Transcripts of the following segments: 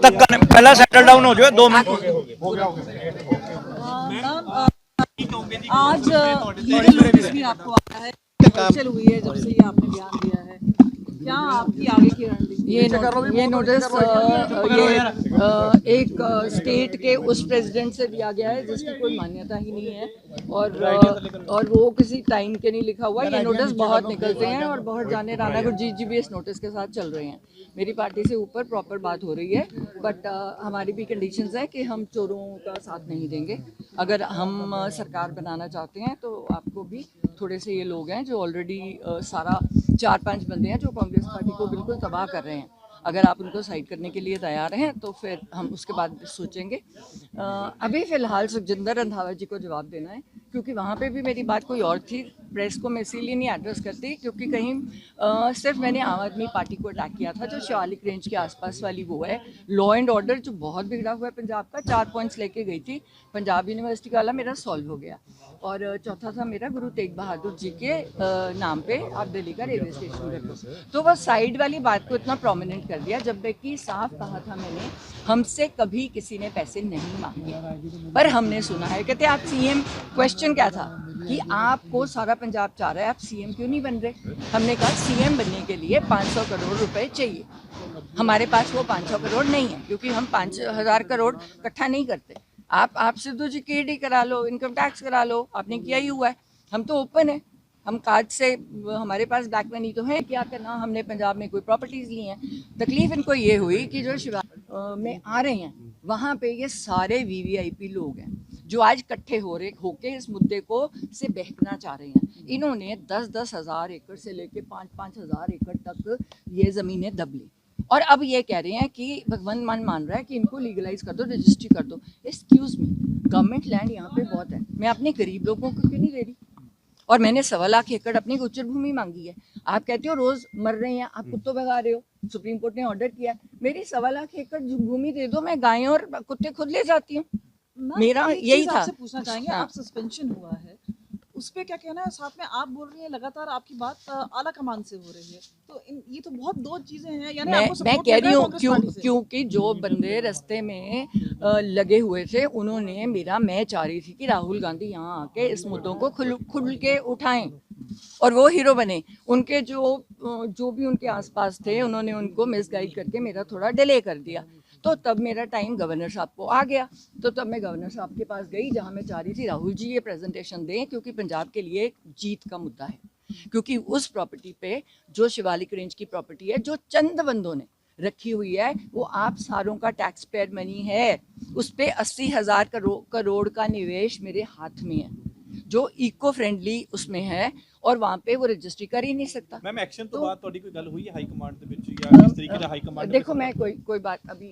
धक्का नहीं, पहला सेटल डाउन हो जाए 2 मिनट। आज लीगल नोटिस भी आपको आया है, हलचल हुई है जब से ये आपने बयान दिया है, क्या आपकी आगे की रणनीति? ये नोटिस एक स्टेट के उस प्रेसिडेंट से दिया गया है जिसकी कोई मान्यता ही नहीं है और वो किसी टाइम के नहीं लिखा हुआ। ये नोटिस बहुत निकलते हैं और बहुत जाने राना गुरजीत जी भी इस नोटिस के साथ चल रहे हैं। मेरी पार्टी से ऊपर प्रॉपर बात हो रही है, बट हमारी भी कंडीशंस है कि हम चोरों का साथ नहीं देंगे। अगर हम सरकार बनाना चाहते हैं तो आपको भी थोड़े से ये लोग हैं जो ऑलरेडी सारा 4-5 बंदे हैं जो कांग्रेस पार्टी को बिल्कुल तबाह कर रहे हैं। अगर आप उनको साइड करने के लिए तैयार हैं तो फिर हम उसके बाद सोचेंगे। अभी फ़िलहाल सुखजिंदर रंधावा जी को जवाब देना है, क्योंकि वहाँ पे भी मेरी बात कोई और थी। प्रेस को मैं इसीलिए नहीं एड्रेस करती क्योंकि कहीं सिर्फ मैंने आम आदमी पार्टी को अटैक किया था, जो शिवालिक रेंज के आसपास वाली वो है। लॉ एंड ऑर्डर जो बहुत बिगड़ा हुआ है पंजाब का, 4 पॉइंट्स लेके गई थी, पंजाब यूनिवर्सिटी का वाला मेरा सॉल्व हो गया। और चौथा था मेरा गुरु तेग बहादुर जी के नाम पे आप दिल्ली का रेलवे स्टेशन कर दो। तो वह साइड वाली बात को इतना प्रोमिनेंट कर दिया, जबकि साफ कहा था मैंने, हमसे कभी किसी ने पैसे नहीं मांगे। पर हमने सुना है, कहते आप सीएम, क्वेश्चन क्या था कि आपको सारा पंजाब चाह रहा है, आप सीएम क्यों नहीं बन रहे? हमने कहा सीएम बनने के लिए 500 करोड़ रुपए चाहिए। हमारे पास वो 500 करोड़ नहीं है, क्योंकि हम 5,000 करोड़ इकट्ठा नहीं करते। आप सिद्धू जी केडी करा लो, इनकम टैक्स करा लो, आपने किया ही हुआ है। हम तो ओपन है, हम काज से, हमारे पास ब्लैक मनी तो है। क्या करना, हमने पंजाब में कोई प्रॉपर्टीज़ ली हैं। तकलीफ इनको ये हुई कि जो शिवा में आ रहे हैं वहाँ पे ये सारे वीवीआईपी लोग हैं जो आज इकट्ठे होके इस मुद्दे को से बहकना चाह रहे हैं। इन्होंने 10-10 हज़ार एकड़ से लेके 5-5 हज़ार एकड़ तक ये ज़मीनें दब ली, और अब ये कह रहे हैं कि भगवान मान रहा है कि इनको लीगलाइज कर दो, रजिस्ट्री कर दो। एक्सक्यूज़ मी, गवर्नमेंट लैंड यहाँ पे बहुत है, मैं अपने गरीब लोगों को क्यों नहीं दे रही? और मैंने 1.25 लाख एकड़ अपनी गोचर भूमि मांगी है। आप कहते हो रोज मर रहे हैं, आप कुत्तों भगा रहे हो, सुप्रीम कोर्ट ने ऑर्डर किया, मेरी 1.25 लाख एकड़ भूमि दे दो, मैं गायें और कुत्ते खुद ले जाती हूँ। मेरा यही था। आपसे पूछना चाहेंगे, आप सस्पेंशन हुआ है उस पर क्या कहना है? साथ में आप बोल रही हैं लगातार आपकी बात आला कमान से हो रही है, तो ये तो बहुत दो चीजें हैं। यानी मैं कह रही हूँ क्योंकि जो बंदे रास्ते में लगे हुए थे, उन्होंने मैं चाह रही थी कि राहुल गांधी यहाँ आके इस मुद्दों को खुल के उठाएं और वो हीरो बने। उनके जो भी उनके आसपास थे, उन्होंने उनको मिसगाइड करके मेरा थोड़ा डिले कर दिया। तो तब मेरा टाइम गवर्नर साहब को आ गया, तो तब मैं गवर्नर साहब के पास गई, जहाँ मैं चाह रही थी राहुल जी ये प्रेजेंटेशन दें, क्योंकि पंजाब के लिए जीत का मुद्दा है। क्योंकि उस प्रॉपर्टी पे, जो शिवालिक रेंज की प्रॉपर्टी है, जो चंद बंदों ने रखी हुई है, वो आप सारों का टैक्स पेयर मनी है। उस पर 80,000 करोड़ का निवेश मेरे हाथ में है, जो इको फ्रेंडली उसमें है, और वहाँ पे वो रजिस्ट्री कर ही नहीं सकता। मैम एक्शन तो बाद ਤੁਹਾਡੀ ਕੋਈ ਗੱਲ ਹੋਈ ਹੈ ਹਾਈ ਕਮਾਂਡ ਦੇ ਵਿੱਚ ਜਾਂ ਇਸ ਤਰੀਕੇ ਦਾ ਹਾਈ ਕਮਾਂਡ? देखो, मैं कोई बात अभी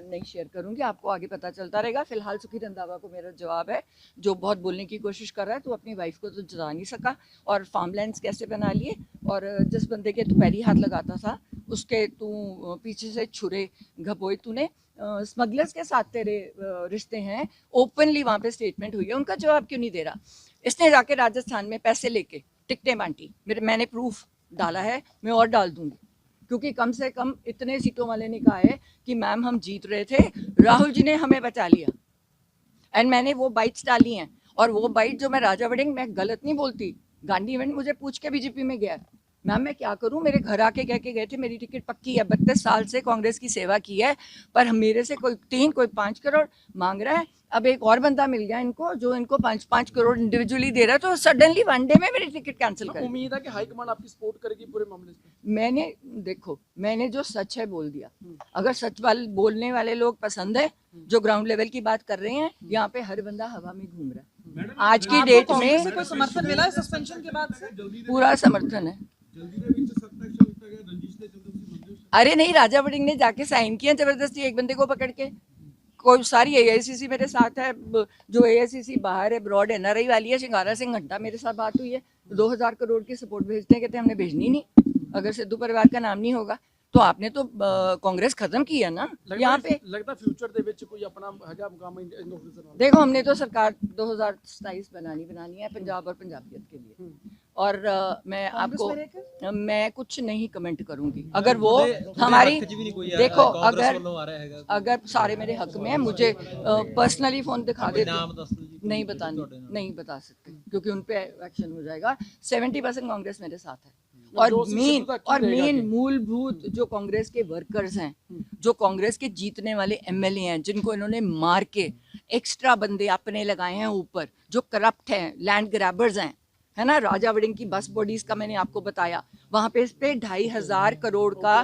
नहीं शेयर करूंगी, आपको आगे पता चलता रहेगा। फिलहाल सुखी रंधावा को मेरा जवाब है, जो बहुत बोलने की कोशिश कर रहा है, तो अपनी वाइफ को तो जता नहीं सका, और फार्मलैंड्स कैसे बना लिए, और जिस बंदे के तू पैरी हाथ लगाता था उसके तू पीछे से छुरे घपोए तूने। स्मगलर्स के साथ तेरे रिश्ते हैं, ओपनली वहाँ पे स्टेटमेंट हुई है, उनका जवाब क्यों नहीं दे रहा? इसने जाके राजस्थान में पैसे लेके टिकटें बांटी, मैंने प्रूफ डाला है, मैं और डाल दूंगी, क्योंकि कम से कम इतने सीटों वाले ने कहा है कि मैम हम जीत रहे थे, राहुल जी ने हमें बचा लिया, एंड मैंने वो बाइट्स डाली हैं। और वो बाइट जो मैं राजा वड़िंग, मैं गलत नहीं बोलती, गांधी इवेंट मुझे पूछ के बीजेपी में गया, मैम मैं क्या करूं, मेरे घर आके कह के गए थे मेरी टिकट पक्की है, 32 साल से कांग्रेस की सेवा की है, पर मेरे से कोई 3 कोई 5 करोड़ मांग रहा है। अब एक और बंदा मिल गया इनको, जो इनको 5-5 करोड़ इंडिविजुअली दे रहा है, तो सडनली वन डे में मेरी टिकट कैंसिल कर। उम्मीद है कि हाई कमांड आपकी सपोर्ट करेगी पूरे मामले में। मैंने जो सच है बोल दिया। अगर सच बोलने वाले लोग पसंद है, जो ग्राउंड लेवल की बात कर रहे हैं, यहाँ पे हर बंदा हवा में घूम रहा है। आज की डेट में कोई समर्थन मिला है सस्पेंशन के बाद से? पूरा समर्थन है। अरे नहीं, राजा वड़िंग ने जाके साइन किया जबरदस्ती एक बंदे को पकड़ के। कोई सारी एआईसीसी मेरे साथ है, जो एआईसीसी बाहर है, ब्रॉड एनआरआई वाली है, शिंगारा सिंह घंटा मेरे साथ बात हुई है, 2000 करोड़ की सपोर्ट भेजते हैं, कहते हैं हमने भेजनी नहीं अगर सिद्धू परिवार का नाम नहीं होगा। तो आपने तो कांग्रेस खत्म की है ना यहाँ पे। लगता फ्यूचर ਦੇ ਵਿੱਚ ਕੋਈ ਆਪਣਾ ਹੈਗਾ ਮੁਕਾਮ इन ऑफिसर ਨਾਲ? देखो, हमने तो सरकार 2027 बनानी है पंजाब और पंजाबियत के लिए, और मैं कांग्रेस आपको में रहकर? मैं कुछ नहीं कमेंट करूंगी अगर वो हमारी देखो अगर सारे मेरे हक में है मुझे पर्सनली फोन दिखा देते नहीं बता सकते क्योंकि उन पे एक्शन हो जाएगा 70% कांग्रेस मेरे साथ है और मेन मूलभूत जो कांग्रेस के वर्कर्स हैं जो कांग्रेस के जीतने वाले एमएलए हैं जिनको इन्होंने मार के एक्स्ट्रा बंदे अपने लगाए हैं ऊपर जो करप्ट हैं लैंड ग्रैबर्स हैं है ना राजा वड़िंग की बस बॉडीज का मैंने आपको बताया वहां पे इस पे 2,500 करोड़ का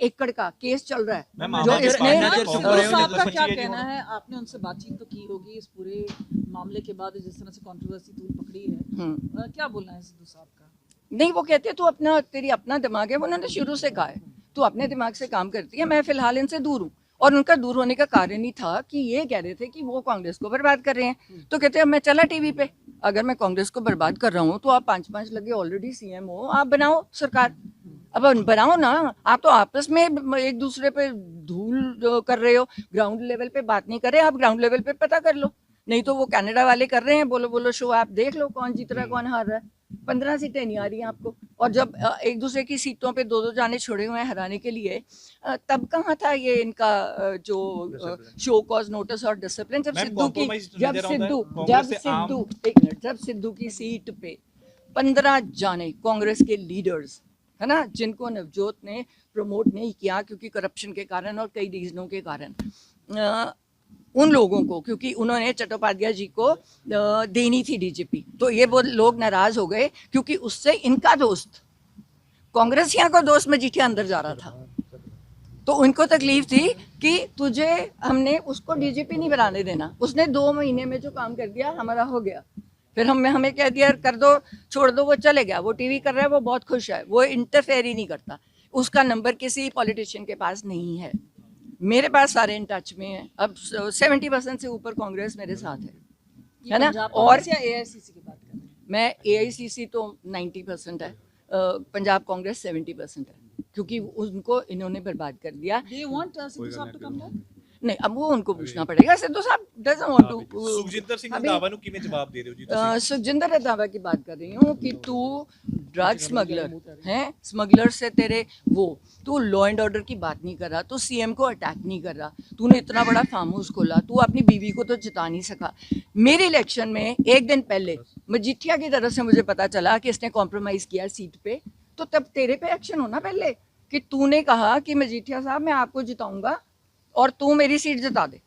एकड़ का केस चल रहा है जो इसने सिद्धू साहब का क्या कहना है? आपने उनसे बातचीत तो की होगी इस पूरे मामले के बाद जिस तरह से कंट्रोवर्सी तूल पकड़ी है, क्या बोलना है सिद्धू साहब का? नहीं वो कहते तू तेरी अपना दिमाग है वो उन्होंने शुरू से कहा है तू अपने दिमाग से काम करती है मैं फिलहाल इनसे दूर हूँ और उनका दूर होने का कारण ही था कि ये कह रहे थे कि वो कांग्रेस को बर्बाद कर रहे हैं तो कहते हैं मैं चला टीवी पे अगर मैं कांग्रेस को बर्बाद कर रहा हूँ तो आप 5-5 लगे ऑलरेडी सीएम हो आप बनाओ सरकार अब बनाओ ना आप तो आपस में एक दूसरे पे धूल कर रहे हो ग्राउंड लेवल पे बात नहीं कर रहे आप ग्राउंड लेवल पे पता कर लो नहीं तो वो कनाडा वाले कर रहे हैं बोलो शो आप देख लो कौन जीत रहा है कौन हार रहा है 15 सीटें नहीं आ रही हैं आपको और जब एक दूसरे की सीटों पे 2-2 जाने छोड़े हुए हैं हराने के लिए तब कहाँ था ये इनका जो शो कॉज नोटिस और डिसिप्लिन जब सिद्धू की सीट पे 15 जाने कांग्रेस के लीडर्स है ना जिनको नवजोत ने प्रमोट नहीं किया क्योंकि करप्शन के कारण और कई रीजनों के कारण उन लोगों को क्योंकि उन्होंने चट्टोपाध्याय जी को देनी थी डीजीपी तो ये वो लोग नाराज हो गए क्योंकि उससे इनका दोस्त कांग्रेसियों का दोस्त मजीठिया अंदर जा रहा था तो उनको तकलीफ थी कि तुझे हमने उसको डीजीपी नहीं बनाने देना उसने 2 महीने में जो काम कर दिया हमारा हो गया फिर हमें कह दिया कर दो छोड़ दो वो चले गया वो टीवी कर रहा है वो बहुत खुश है वो इंटरफेयर ही नहीं करता उसका नंबर किसी पॉलिटिशियन के पास नहीं है मेरे पास सारे इन टच में हैं अब 70% से ऊपर कांग्रेस मेरे साथ है ना और एआईसीसी की बात कर रहे हैं मैं एआईसीसी तो 90% है पंजाब कांग्रेस 70% है क्योंकि उनको इन्होंने बर्बाद कर दिया Do you want सिद्धू साहब to come back? नहीं अब वो उनको पूछना पड़ेगा सिद्धू साहब doesn't want to Sukhjinder Singh Randhawa ਨੂੰ ਕਿਵੇਂ ਜਵਾਬ ਦੇ ਰਹੇ ਹੋ ਜੀ ਤੁਸੀਂ सुखजिंदर रंधावा की बात कर रही हूँ कि तू ड्रग स्मगलर है स्मगलर से तेरे वो तू लॉ एंड ऑर्डर की बात नहीं कर रहा तू सीएम को अटैक नहीं कर रहा तूने इतना बड़ा फार्म हाउस खोला तू अपनी बीवी को तो जिता नहीं सका मेरे इलेक्शन में एक दिन पहले मजीठिया की तरफ से मुझे पता चला कि इसने कॉम्प्रोमाइज़ किया सीट पे तो तब तेरे पे एक्शन होना पहले कि तूने कहा कि मजीठिया साहब मैं आपको जिताऊंगा और तू मेरी सीट जिता दे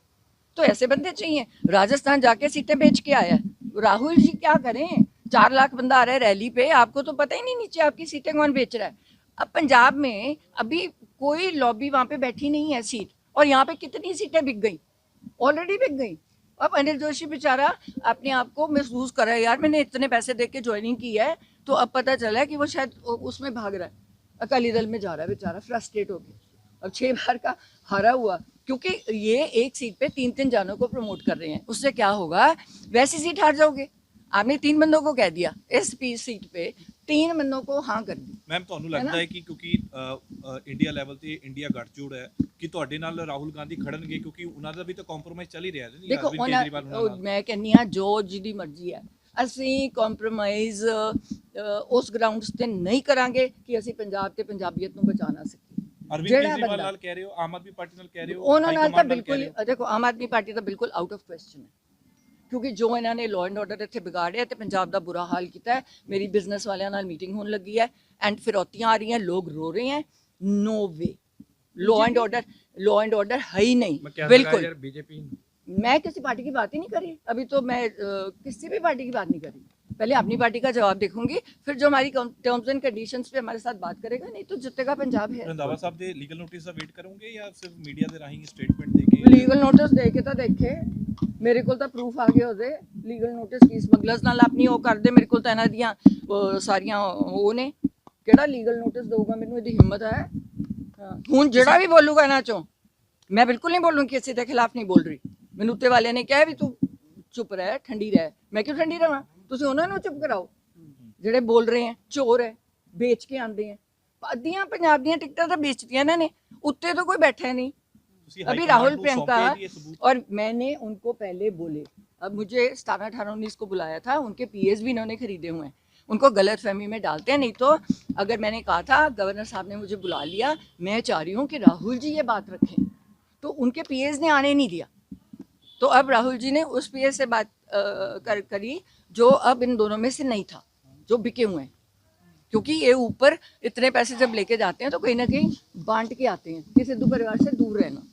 तो ऐसे बंदे चाहिए राजस्थान जाके सीटें बेच के आया राहुल जी क्या करें 4 लाख बंदा आ रहा है रैली पे आपको तो पता ही नहीं नीचे आपकी सीटें कौन बेच रहा है अब पंजाब में अभी कोई लॉबी वहाँ पे बैठी नहीं है सीट और यहाँ पे कितनी सीटें बिक गई ऑलरेडी बिक गई अब अनिल जोशी बेचारा अपने आप को महसूस कर रहा है यार मैंने इतने पैसे दे के ज्वाइनिंग की है तो अब पता चला है कि वो शायद उसमें भाग रहा है अकाली दल में जा रहा है बेचारा फ्रस्ट्रेट हो गया अब 6 बार का हारा हुआ क्योंकि ये एक सीट पे 3-3 जानों को प्रमोट कर रहे हैं उससे क्या होगा वैसी सीट हार जाओगे आपने 3 बंदों को कह दिया इस सीट पे 3 बंदों को हाँ कर दी ਮੈਮ ਤੁਹਾਨੂੰ ਲੱਗਦਾ ਹੈ ਕਿ ਕਿਉਂਕਿ ਇੰਡੀਆ ਲੈਵਲ ਤੇ ਇੰਡੀਆ ਗੱਠਜੋੜ ਹੈ ਕਿ ਤੁਹਾਡੇ ਨਾਲ ਰਾਹੁਲ ਗਾਂਧੀ ਖੜਨਗੇ ਕਿਉਂਕਿ ਉਹਨਾਂ ਦਾ ਵੀ ਤਾਂ ਕੰਪਰੋਮਾਈਜ਼ ਚੱਲ ਹੀ ਰਿਹਾ ਹੈ ਦੇਖੋ ਮੈਂ ਕਹਿੰਨੀ ਆ ਜੋ ਜਿਹਦੀ ਮਰਜ਼ੀ ਹੈ ਅਸੀਂ ਕੰਪਰੋਮਾਈਜ਼ ਉਸ ਗਰਾਊਂਡਸ ਤੇ ਨਹੀਂ ਕਰਾਂਗੇ ਕਿ ਅਸੀਂ ਪੰਜਾਬ ਤੇ ਪੰਜਾਬੀਅਤ ਨੂੰ ਬਚਾ ਨਾ ਸਕੀਏ ਅਰਵਿੰਦ ਕੇਜਰੀਵਾਲ ਨਾਲ ਕਹਿ ਰਹੇ ਹੋ ਆਮ ਆਦਮੀ ਪਾਰਟੀ ਨਾਲ ਕਹਿ ਰਹੇ ਹੋ ਉਹਨਾਂ ਨਾਲ ਤਾਂ ਬਿਲਕੁਲ ਦੇਖੋ ਆਮ ਆਦਮੀ ਪਾਰਟੀ ਤਾਂ ਬਿਲਕੁਲ ਆਊਟ ਆਫ ਕੁਐਸਚਨ ਹੈ ਕਿਉਂਕਿ ਜੋ ਇਹਨਾਂ ਨੇ ਲਾਅ ਐਂਡ ਆਰਡਰ ਇੱਥੇ ਵਿਗਾੜਿਆ ਤੇ ਪੰਜਾਬ ਦਾ ਬੁਰਾ ਹਾਲ ਕੀਤਾ ਹੈ ਮੇਰੀ ਬਿਜ਼ਨਸ ਵਾਲਿਆਂ ਨਾਲ ਮੀਟਿੰਗ ਹੋਣ ਲੱਗੀ ਹੈ ਐਂਡ ਫਿਰੌਤੀਆਂ ਆ ਰਹੀਆਂ ਲੋਕ रो रहे हैं no way law and order है ही नहीं बिल्कुल मैं किसी पार्टी की बात ही नहीं करी अभी तो मैं किसी भी पार्टी की बात नहीं करी पहले अपनी पार्टी का जवाब देखूंगी फिर जो हमारी टर्म्स एंड कंडीशंस पे हमारे साथ बात करेगा नहीं तो जितेगा पंजाब है ਰੰਧਾਵਾ ਸਾਹਿਬ ਦੇ ਲੀਗਲ ਨੋਟਿਸ ਦਾ ਵੇਟ ਕਰੋਗੇ ਜਾਂ ਸਿਰਫ ਮੀਡੀਆ ਦੇ ਰਾਹੀਂ ਸਟੇਟਮੈਂਟ ਦੇ ਕੇ ਲੀਗਲ ਨੋਟਿਸ ਦੇ ਕੇ ਤਾਂ ਦੇਖੇ ਮੇਰੇ ਕੋਲ ਤਾਂ ਪ੍ਰੂਫ ਆ ਗਏ ਉਹਦੇ ਲੀਗਲ ਨੋਟਿਸ ਕੀ ਸਮਗਲਰਸ ਨਾਲ ਆਪਣੀ ਉਹ ਕਰਦੇ ਮੇਰੇ ਕੋਲ ਤਾਂ ਇਹਨਾਂ ਦੀਆਂ ਸਾਰੀਆਂ ਉਹ ਨੇ ਕਿਹੜਾ ਲੀਗਲ ਨੋਟਿਸ ਦਊਗਾ ਮੈਨੂੰ ਇਹਦੀ ਹਿੰਮਤ ਹੈ ਹੁਣ ਜਿਹੜਾ ਵੀ ਬੋਲੂਗਾ ਇਹਨਾਂ ਚੋਂ ਮੈਂ ਬਿਲਕੁਲ ਨਹੀਂ ਬੋਲੂੰ ਕਿਸੇ ਦੇ ਖਿਲਾਫ ਨਹੀਂ ਬੋਲ ਰਹੀ ਮੈਨੂੰ ਉੱਤੇ ਵਾਲਿਆਂ ਨੇ ਕਿਹਾ ਵੀ ਤੂੰ ਚੁੱਪ ਰਹਿ ਠੰਡੀ ਰਹਿ ਮੈਂ ਕਿਉਂ ਠੰਡੀ ਰਹਾਂ ਤੁਸੀਂ ਉਹਨਾਂ ਨੂੰ ਚੁੱਪ ਕਰਾਓ ਜਿਹੜੇ ਬੋਲ ਰਹੇ ਹੈ ਚੋਰ ਹੈ ਵੇਚ ਕੇ ਆਉਂਦੇ ਹੈ ਅੱਧੀਆਂ ਪੰਜਾਬ ਦੀਆਂ ਟਿਕਟਾਂ ਤਾਂ ਵੇਚਤੀਆਂ ਇਹਨਾਂ ਨੇ ਉੱਤੇ तो कोई बैठा नहीं अभी राहुल प्रियंका और मैंने उनको पहले बोले अब मुझे 17, 18, 19 को बुलाया था उनके पीएस भी इन्होंने खरीदे हुए हैं उनको गलतफहमी में डालते हैं। नहीं तो अगर मैंने कहा था, गवर्नर साहब ने मुझे बुला लिया, मैं चाह रही हूँ कि राहुल जी ये बात रखें, तो उनके पीएस ने आने नहीं दिया। तो अब राहुल जी ने उस पीएस से बात करी जो अब इन दोनों में से नहीं था, जो बिके हुए हैं, क्योंकि ये ऊपर इतने पैसे जब लेके जाते हैं तो कहीं ना कहीं बांट के आते हैं कि सिद्धू परिवार से दूर रहना।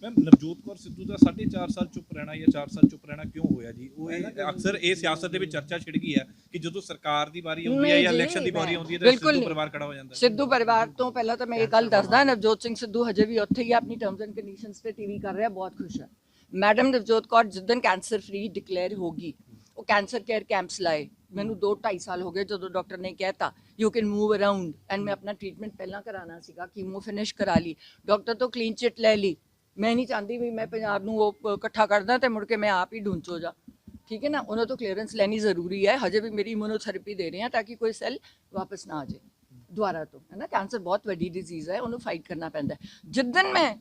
ਮੈਮ ਨਵਜੋਤ ਕੌਰ ਸਿੱਧੂ ਦਾ 4.5 ਸਾਲ ਚੁੱਪ ਰਹਿਣਾ ਜਾਂ 4 ਸਾਲ ਚੁੱਪ ਰਹਿਣਾ ਕਿਉਂ ਹੋਇਆ ਜੀ? ਉਹ ਅਕਸਰ ਇਹ ਸਿਆਸਤ ਦੇ ਵਿੱਚ ਚਰਚਾ ਛਿੜ ਗਈ ਹੈ ਕਿ ਜਦੋਂ ਸਰਕਾਰ ਦੀ ਵਾਰੀ ਆਉਂਦੀ ਹੈ ਜਾਂ ਇਲੈਕਸ਼ਨ ਦੀ ਵਾਰੀ ਆਉਂਦੀ ਹੈ ਤਾਂ ਸਿੱਧੂ ਪਰਿਵਾਰ ਖੜਾ ਹੋ ਜਾਂਦਾ ਹੈ। ਸਿੱਧੂ ਪਰਿਵਾਰ ਤੋਂ ਪਹਿਲਾਂ ਤਾਂ ਮੈਂ ਇਹ ਗੱਲ ਦੱਸਦਾ, ਨਵਜੋਤ ਸਿੰਘ ਸਿੱਧੂ ਹਜੇ ਵੀ ਉੱਥੇ ਹੀ ਆਪਣੀ ਟਰਮਸ ਐਂਡ ਕੰਡੀਸ਼ਨਸ ਤੇ ਟੀਵੀ ਕਰ ਰਿਹਾ, ਬਹੁਤ ਖੁਸ਼ ਹੈ। ਮੈਡਮ ਨਵਜੋਤ ਕੌਰ ਜਿੱਦਣ ਕੈਂਸਰ ਫ੍ਰੀ ਡਿਕਲੇਅਰ ਹੋਗੀ, ਉਹ ਕੈਂਸਰ ਕੇਅਰ ਕੈਂਪਸ ਲਾਏ। ਮੈਨੂੰ 2-2.5 ਸਾਲ ਹੋ ਗਏ ਜਦੋਂ ਡਾਕਟਰ ਨੇ ਕਹਿਤਾ you can move around, and ਮੈਂ ਆਪਣਾ ਟ੍ਰੀਟਮੈਂਟ ਪਹਿਲਾਂ ਕਰਾਉਣਾ ਸੀਗਾ, ਕੀਮੋ ਫਿਨਿਸ਼ ਕਰਾ ਲਈ, ਡਾਕਟਰ ਤੋਂ ਕਲੀਨ ਚਿੱਟ ਲੈ ਲਈ। ਮੈਂ ਨਹੀਂ ਚਾਹੁੰਦੀ ਵੀ ਮੈਂ ਪੰਜਾਬ ਨੂੰ ਉਹ ਇਕੱਠਾ ਕਰਦਾ ਤੇ ਮੁੜ ਕੇ ਮੈਂ ਆਪ ਹੀ ਢੂੰਚੋ ਜਾ, ਠੀਕ ਹੈ ਨਾ। ਉਹਨਾਂ ਤੋਂ ਕਲੀਅਰੈਂਸ ਲੈਣੀ ਜ਼ਰੂਰੀ ਹੈ। ਹਜੇ ਵੀ ਮੇਰੀ ਇਮੂਨੋਥੈਰੇਪੀ ਦੇ ਰਹੇ ਹਾਂ ਤਾਂ ਕਿ ਕੋਈ ਸੈੱਲ ਵਾਪਸ ਨਾ ਆ ਜਾਏ ਦੁਬਾਰਾ ਤੋਂ, ਹੈ ਨਾ। ਕੈਂਸਰ ਬਹੁਤ ਵੱਡੀ ਡਿਜ਼ੀਜ਼ ਹੈ, ਉਹਨੂੰ ਫਾਈਟ ਕਰਨਾ ਪੈਂਦਾ। ਜਿੱਦਣ ਮੈਂ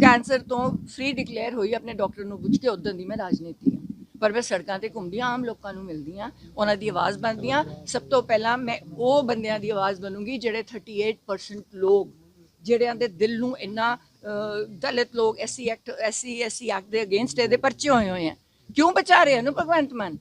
ਕੈਂਸਰ ਤੋਂ ਫ੍ਰੀ ਡਿਕਲੇਅਰ ਹੋਈ ਆਪਣੇ ਡਾਕਟਰ ਨੂੰ ਪੁੱਛ ਕੇ, ਉਦੋਂ ਦੀ ਮੈਂ ਰਾਜਨੀਤੀ ਹਾਂ। ਪਰ ਮੈਂ ਸੜਕਾਂ ਤੇ ਘੁੰਮਦੀ ਹਾਂ, ਆਮ ਲੋਕਾਂ ਨੂੰ ਮਿਲਦੀ ਹਾਂ, ਉਹਨਾਂ ਦੀ ਆਵਾਜ਼ ਬਣਦੀ ਹਾਂ। ਸਭ ਤੋਂ ਪਹਿਲਾਂ ਮੈਂ ਉਹ ਬੰਦਿਆਂ ਦੀ ਆਵਾਜ਼ ਬਣੂੰਗੀ ਜਿਹੜੇ 38% ਲੋਕ ਜਿਹੜਿਆਂ ਦੇ ਦਿਲ ਨੂੰ ਇੰਨਾ ਦਲਿਤ ਲੋਕ ਐਸਸੀ ਐਕਟ ਦੇ ਅਗੇਂਸਟ ਇਹਦੇ ਪਰਚੇ ਹੋਏ ਆ, ਕਿਉਂ ਬਚਾ ਰਹੇ ਨੂੰ ਭਗਵੰਤ ਮਾਨ?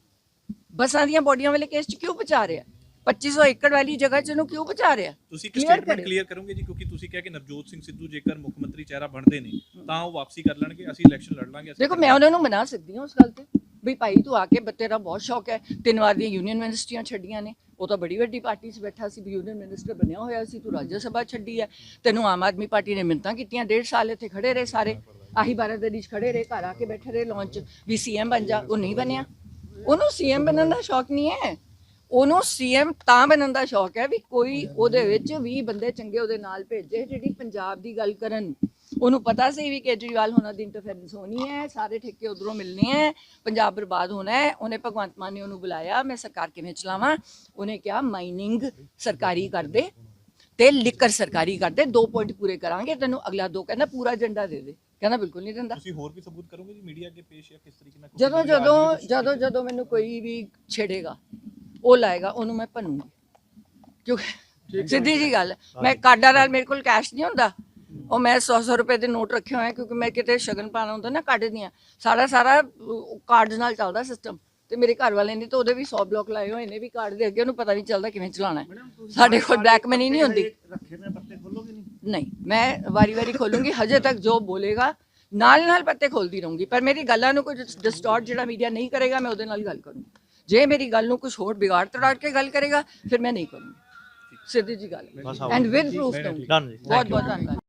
ਬੱਸਾਂ ਦੀਆਂ ਬੋਡੀਆਂ ਵਾਲੇ ਕੇਸ 'ਚ ਕਿਉਂ ਬਚਾ ਰਿਹਾ? 2500 ਏਕੜ ਵਾਲੀ ਜਗ੍ਹਾ 'ਚ ਇਹਨੂੰ ਕਿਉਂ ਬਚਾ ਰਿਹਾ? ਤੁਸੀਂ ਇੱਕ ਸਟੇਟਮੈਂਟ ਕਲੀਅਰ ਕਰੋਗੇ ਜੀ, ਕਿਉਂਕਿ ਤੁਸੀਂ ਕਿਹਾ ਕਿ ਨਵਜੋਤ ਸਿੰਘ ਸਿੱਧੂ ਜੇਕਰ ਮੁੱਖ ਮੰਤਰੀ ਚਿਹਰਾ ਬਣਦੇ ਨੇ ਤਾਂ ਉਹ ਵਾਪਸੀ ਕਰ ਲੈਣਗੇ, ਅਸੀਂ ਇਲੈਕਸ਼ਨ ਲੜ ਲਾਂਗੇ। ਦੇਖੋ, ਮੈਂ ਉਹਨਾਂ ਨੂੰ ਮਨਾ ਸਕਦੀ ਹਾਂ ਉਸ ਗੱਲ ਤੇ ਵੀ ਭਾਈ ਤੂੰ ਆ ਕੇ, ਤੇਰਾ ਬਹੁਤ ਸ਼ੌਕ ਹੈ, 3 ਵਾਰ ਦੀਆਂ ਯੂਨੀਅਨ ਮਿਨਿਸਟਰੀਆਂ ਛੱਡੀਆਂ ਨੇ, ਉਹ ਤਾਂ ਬੜੀ ਵੱਡੀ ਪਾਰਟੀ 'ਚ ਬੈਠਾ ਸੀ, ਯੂਨੀਅਨ ਮਿਨਿਸਟਰ ਬਣਿਆ ਹੋਇਆ ਸੀ, ਤੂੰ ਰਾਜ ਸਭਾ ਛੱਡੀ ਹੈ। ਤੈਨੂੰ ਆਮ ਆਦਮੀ ਪਾਰਟੀ ਨੇ ਮਿੰਨਤਾਂ ਕੀਤੀਆਂ, 1.5 ਸਾਲ ਇੱਥੇ ਖੜੇ ਰਹੇ ਸਾਰੇ, ਆਹੀ ਬਾਰਾਦਰੀ 'ਚ ਖੜੇ ਰਹੇ, ਘਰ ਆ ਕੇ ਬੈਠੇ ਰਹੇ ਲਾਂਚ ਵੀ ਸੀਐਮ ਬਣ ਜਾ, ਉਹ ਨਹੀਂ ਬਣਿਆ। ਉਹਨੂੰ ਸੀਐਮ ਬਣਨ ਦਾ ਸ਼ੌਕ ਨਹੀਂ ਹੈ, ਉਹਨੂੰ ਸੀਐਮ ਤਾਂ ਬਣਨ ਦਾ ਸ਼ੌਕ ਹੈ ਵੀ ਕੋਈ ਉਹਦੇ ਵਿੱਚ 20 ਬੰਦੇ ਚੰਗੇ ਉਹਦੇ ਨਾਲ ਭੇਜੇ ਜਿਹੜੀ ਪੰਜਾਬ ਦੀ ਗੱਲ ਕਰਨ। ਉਹਨੂੰ ਪਤਾ ਸੀ ਵੀ ਕੇਜਰੀਵਾਲ ਹੋਣਾ ਦੀ ਇੰਟਰਫੇਰੈਂਸ ਹੋਣੀ ਹੈ, ਸਾਰੇ ਠੇਕੇ ਉਧਰੋਂ ਮਿਲਣੇ ਹੈ, ਪੰਜਾਬ ਬਰਬਾਦ ਹੋਣਾ ਹੈ। ਉਹਨੇ ਭਗਵੰਤ ਮਾਨ ਨੇ ਉਹਨੂੰ ਬੁਲਾਇਆ, ਮੈਂ ਸਰਕਾਰ ਕਿਵੇਂ ਚਲਾਵਾਂ? ਉਹਨੇ ਕਿਹਾ ਮਾਈਨਿੰਗ ਸਰਕਾਰੀ ਕਰ ਦੇ ਤੇ ਲਿਕਰ ਸਰਕਾਰੀ ਕਰ ਦੇ, 2 ਪੁਆਇੰਟ ਪੂਰੇ ਕਰਾਂਗੇ ਤੈਨੂੰ। ਅਗਲਾ 2 ਕਹਿੰਦਾ ਪੂਰਾ ਏਜੰਡਾ ਦੇ ਦੇ, ਕਹਿੰਦਾ ਬਿਲਕੁਲ ਨਹੀਂ ਦਿੰਦਾ। ਤੁਸੀਂ ਹੋਰ ਵੀ ਸਬੂਤ ਕਰੋਗੇ ਜੀ ਮੀਡੀਆ ਅੱਗੇ ਪੇਸ਼, ਜਾਂ ਕਿਸ ਤਰੀਕੇ ਨਾਲ? ਜਦੋਂ ਮੈਨੂੰ ਕੋਈ ਵੀ ਛੇੜੇਗਾ, ਉਹ ਲਾਏਗਾ, ਉਹਨੂੰ ਮੈਂ ਭੰਨੂੰਗੀ। ਕਿਉਂਕਿ ਸਿੱਧੀ ਜੀ ਗੱਲ, ਮੈਂ ਕਾਰਡਾਂ ਨਾਲ, ਮੇਰੇ ਕੋਲ ਕੈਸ਼ ਨਹੀਂ ਹੁੰਦਾ, ਉਹ ਮੈਂ 100 ਰੁਪਏ ਦੇ ਨੋਟ ਰੱਖੇ ਹੋਏ, ਕਿਉਂਕਿ ਮੈਂ ਕਿਤੇ ਸ਼ਗਨ ਪਾਣਾ ਹੁੰਦਾ ਨਾ ਕਾਰਡ ਦੀਆਂ, ਸਾਰਾ ਕਾਰਡ ਨਾਲ ਚੱਲਦਾ ਸਿਸਟਮ। ਤੇ ਮੇਰੇ ਘਰ ਵਾਲੇ ਨੇ ਤਾਂ ਉਹਦੇ ਵੀ 100 ਬਲੌਕ ਲਾਏ ਹੋਏ ਨੇ ਵੀ ਕਾਰਡ ਦੇ ਅੱਗੇ, ਉਹਨੂੰ ਪਤਾ ਨਹੀਂ ਚੱਲਦਾ ਕਿਵੇਂ ਚਲਾਉਣਾ ਹੈ। ਸਾਡੇ ਕੋਲ ਬਲੈਕ ਮਨੀ ਨਹੀਂ ਹੁੰਦੀ। ਨਹੀਂ, ਮੈਂ ਵਾਰੀ ਖੋਲੂੰਗੀ। ਹਜੇ ਤੱਕ ਜੋ ਬੋਲੇਗਾ ਨਾਲ ਪੱਤੇ ਖੋਲਦੀ ਰਹੂੰਗੀ, ਪਰ ਮੇਰੀ ਗੱਲਾਂ ਨੂੰ ਕੋਈ ਡਿਸਟੋਰਟ ਜਿਹੜਾ ਮੀਡੀਆ ਨਹੀਂ ਕਰੇਗਾ, ਮੈਂ ਉਹਦੇ ਨਾਲ ਗੱਲ ਕਰੂੰਗੀ। ਜੇ ਮੇਰੀ ਗੱਲ ਨੂੰ ਕੁਝ ਹੋਰ ਵਿਗਾੜ ਤੜਾੜ ਕੇ ਗੱਲ ਕਰੇਗਾ, ਫਿਰ ਮੈਂ ਨਹੀਂ ਕਰੂੰਗੀ। ਸਿੱਧੀ ਜੀ ਗੱਲ, ਐਂਡ ਵਿਦ ਪ੍ਰੂਫ ਦਊਂਗੀ। ਬਹੁਤ ਧੰਨਵਾਦ।